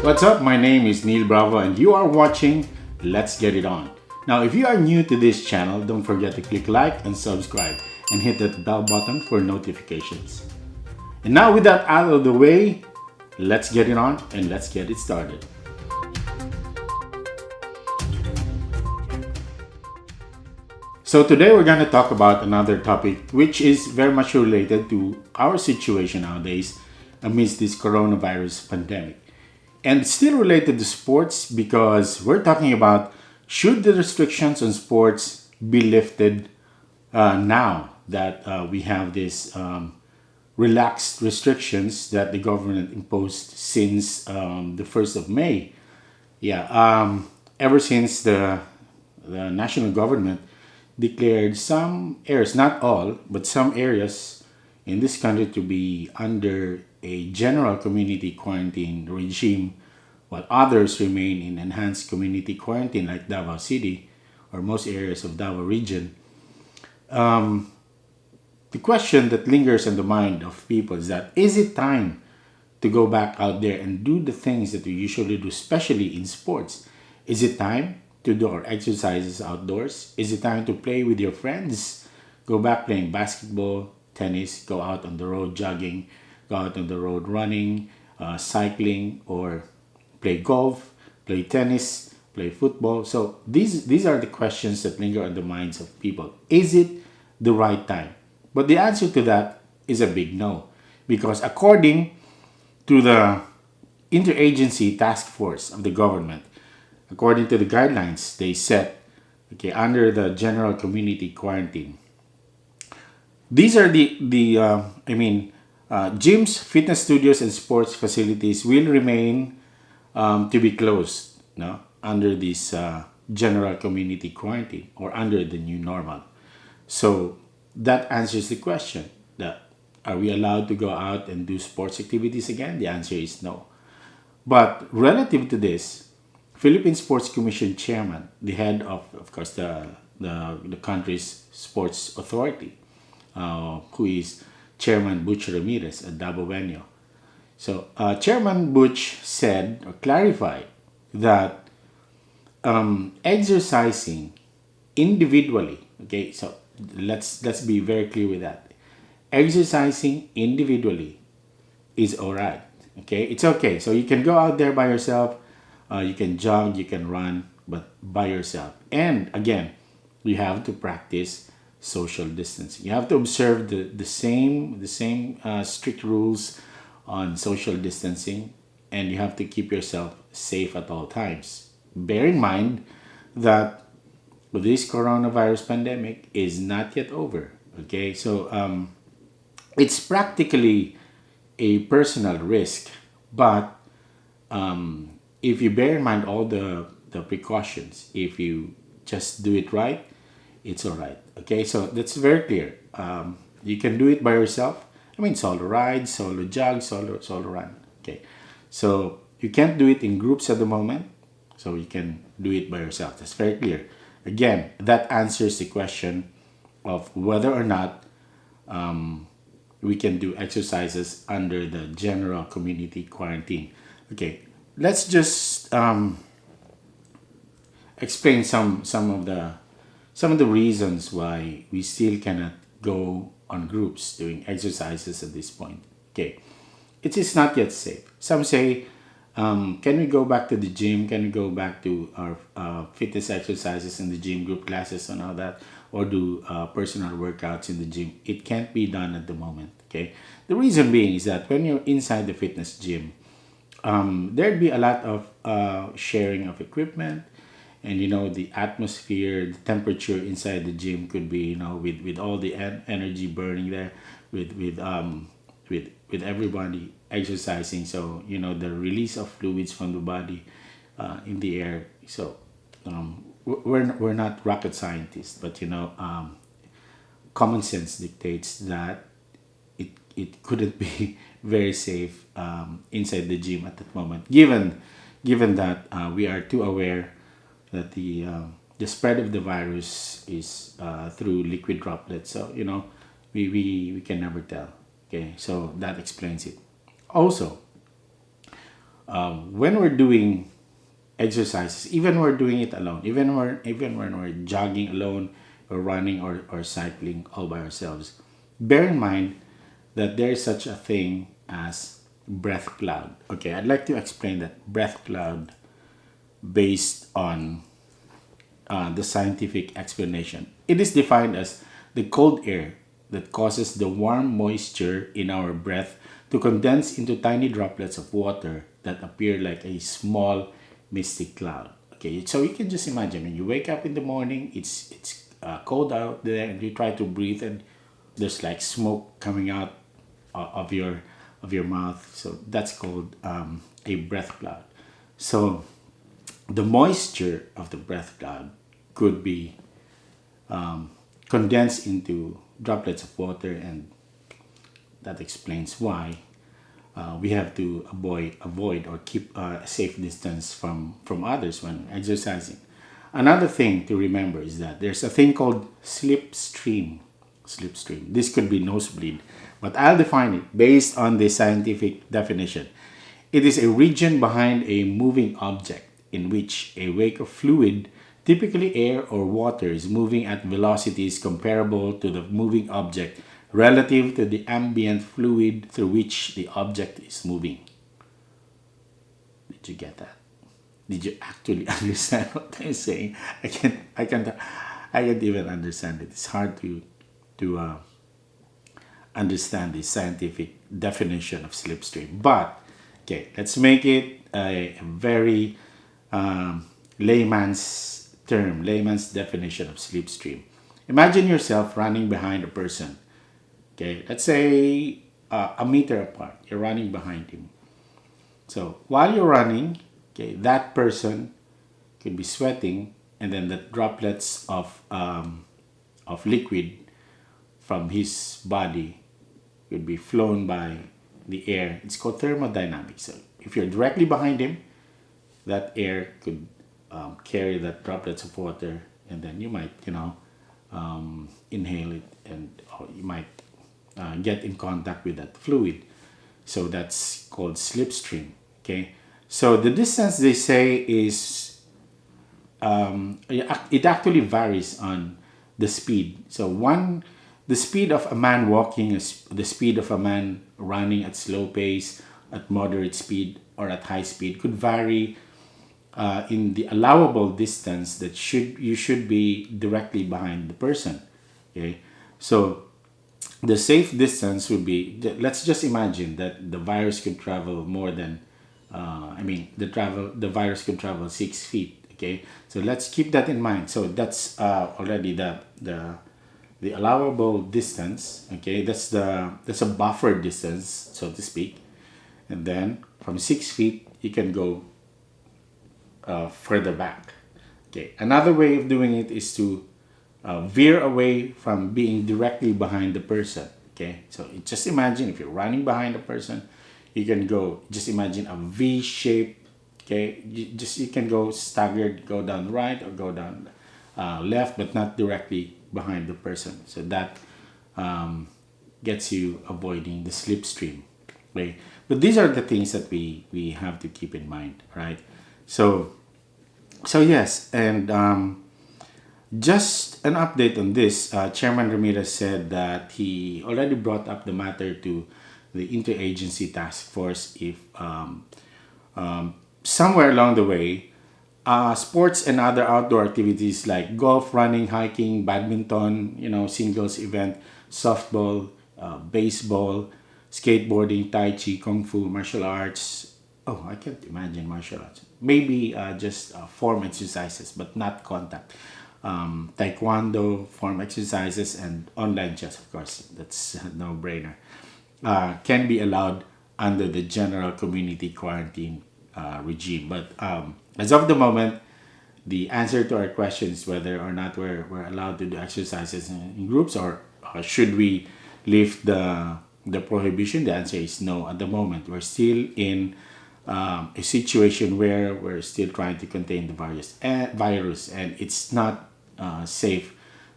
What's up? My name is Neil Bravo and you are watching Let's Get It On. Now, if you are new to this channel, don't forget to click like and subscribe and hit that bell button for notifications. And now with that out of the way, let's get it on and let's get it started. So today we're going to talk about another topic which is very much related to our situation nowadays amidst this coronavirus pandemic. And still related to sports because we're talking about should the restrictions on sports be lifted now that we have these relaxed restrictions that the government imposed since the 1st of May. Yeah, ever since the national government declared some areas, not all, but some areas in this country to be under a general community quarantine regime, while others remain in enhanced community quarantine like Davao City or most areas of Davao region. The question that lingers on the mind of people is that is it time to go back out there and do the things that we usually do, especially in sports? Is it time to do our exercises outdoors? Is it time to play with your friends? Go back playing basketball, tennis, go out on the road jogging, go out on the road running, cycling, or play golf, play tennis, play football. So these are the questions that linger on the minds of people. Is it the right time? But the answer to that is a big no. Because according to the interagency task force of the government, according to the guidelines they set, okay, under the general community quarantine, these are gyms, fitness studios, and sports facilities will remain to be closed, no, under this general community quarantine or under the new normal. So that answers the question that are we allowed to go out and do sports activities again? The answer is no. But relative to this, Philippine Sports Commission chairman, the head of course, the country's sports authority, who is Chairman Butch Ramirez at Davao Venue. So Chairman Butch said or clarified that exercising individually, okay, so let's be very clear with that. Exercising individually is all right. Okay, it's okay. So you can go out there by yourself, you can jog, you can run, but by yourself. And again, you have to practice social distancing. You have to observe the same strict rules on social distancing, and you have to keep yourself safe at all times. Bear in mind that this coronavirus pandemic is not yet over. Okay, so it's practically a personal risk, but if you bear in mind all the precautions, if you just do it right, it's all right. Okay, so that's very clear. You can do it by yourself. I mean, solo ride, solo jog, solo run. Okay, so you can't do it in groups at the moment, so you can do it by yourself. That's very clear. Again, that answers the question of whether or not we can do exercises under the general community quarantine. Okay, let's just explain some of the reasons why we still cannot go on groups doing exercises at this point. Okay, it is not yet safe. Some say, can we go back to the gym? Can we go back to our fitness exercises in the gym, group classes, and all that, or do personal workouts in the gym? It can't be done at the moment. Okay, the reason being is that when you're inside the fitness gym, there'd be a lot of sharing of equipment, and the atmosphere, the temperature inside the gym could be, with all the energy burning there, with everybody exercising. So the release of fluids from the body in the air. So we're not rocket scientists, but common sense dictates that it couldn't be very safe inside the gym at that moment, given that we are too aware that the spread of the virus is through liquid droplets. So we can never tell. Okay, so that explains it. Also, when we're doing exercises, even we're doing it alone, even when we're jogging alone, or running, or cycling all by ourselves, bear in mind that there is such a thing as breath cloud. Okay, I'd like to explain that breath cloud based on the scientific explanation. It is defined as the cold air that causes the warm moisture in our breath to condense into tiny droplets of water that appear like a small misty cloud. Okay, so you can just imagine when you wake up in the morning, it's cold out there, and you try to breathe, and there's like smoke coming out of your mouth. So that's called a breath cloud. So the moisture of the breath cloud could be condensed into droplets of water, and that explains why we have to avoid or keep a safe distance from others when exercising. Another thing to remember is that there's a thing called slipstream. Slipstream. This could be nosebleed, but I'll define it based on the scientific definition. It is a region behind a moving object in which a wake of fluid, typically air or water, is moving at velocities comparable to the moving object relative to the ambient fluid through which the object is moving. Did you get that? Did you actually understand what I'm saying? I can't even understand it. It's hard to understand the scientific definition of slipstream. But okay, let's make it a very layman's term, layman's definition of slipstream. Imagine yourself running behind a person. Okay, let's say a meter apart. You're running behind him. So while you're running, okay, that person could be sweating, and then the droplets of liquid from his body could be flown by the air. It's called thermodynamics. So if you're directly behind him, that air could carry that droplets of water, and then you might, inhale it, and or you might get in contact with that fluid. So that's called slipstream. Okay. So the distance they say is it actually varies on the speed. So the speed of a man walking is the speed of a man running at slow pace, at moderate speed, or at high speed could vary in the allowable distance that you should be directly behind the person. Okay, so the safe distance would be, let's just imagine that the virus could travel more than the virus could travel 6 feet. Okay, so let's keep that in mind. So that's already the allowable distance. Okay, that's a buffer distance, so to speak. And then from 6 feet you can go further back. Okay, another way of doing it is to veer away from being directly behind the person. Okay, so just imagine if you're running behind a person, you can go, just imagine a V shape. Okay, you can go staggered, go down right or go down left, but not directly behind the person. So that gets you avoiding the slipstream. Okay, but these are the things that we have to keep in mind, right? So yes, and just an update on this. Chairman Ramirez said that he already brought up the matter to the interagency task force if somewhere along the way, sports and other outdoor activities like golf, running, hiking, badminton, singles event, softball, baseball, skateboarding, tai chi, kung fu, martial arts. Oh, I can't imagine martial arts. Maybe just form exercises, but not contact. Taekwondo, form exercises, and online chess, of course. That's a no-brainer. Can be allowed under the general community quarantine regime. But as of the moment, the answer to our question is whether or not we're allowed to do exercises in groups, or should we lift the prohibition. The answer is no. At the moment, we're still in a situation where we're still trying to contain the virus, and it's not safe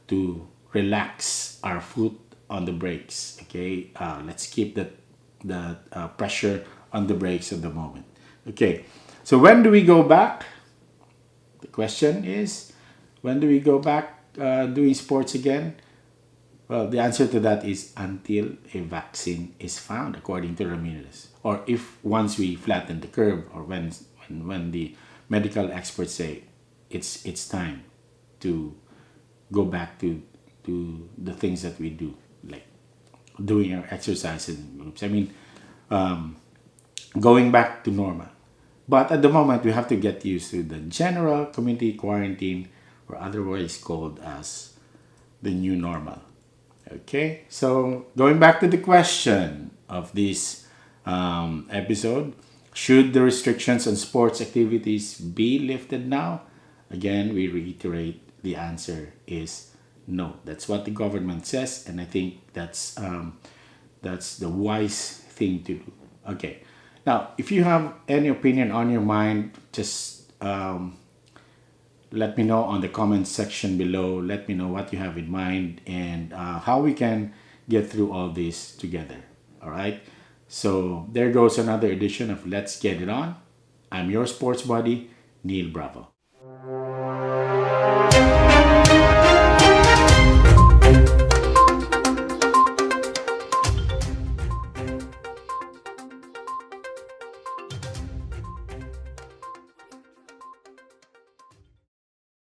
to relax our foot on the brakes. Okay, let's keep the pressure on the brakes at the moment. Okay, so when do we go back? The question is, when do we go back doing sports again? Well, the answer to that is until a vaccine is found, according to Ramirez, or if once we flatten the curve, or when the medical experts say it's time to go back to the things that we do, like doing our exercises in groups. I mean, going back to normal. But at the moment, we have to get used to the general community quarantine, or otherwise called as the new normal. Okay, so going back to the question of this episode, should the restrictions on sports activities be lifted now? Again, we reiterate the answer is no. That's what the government says, and I think that's the wise thing to do. Okay, now if you have any opinion on your mind, just let me know on the comment section below. Let me know what you have in mind, and how we can get through all this together. All right. So there goes another edition of Let's Get It On. I'm your sports buddy, Neil Bravo.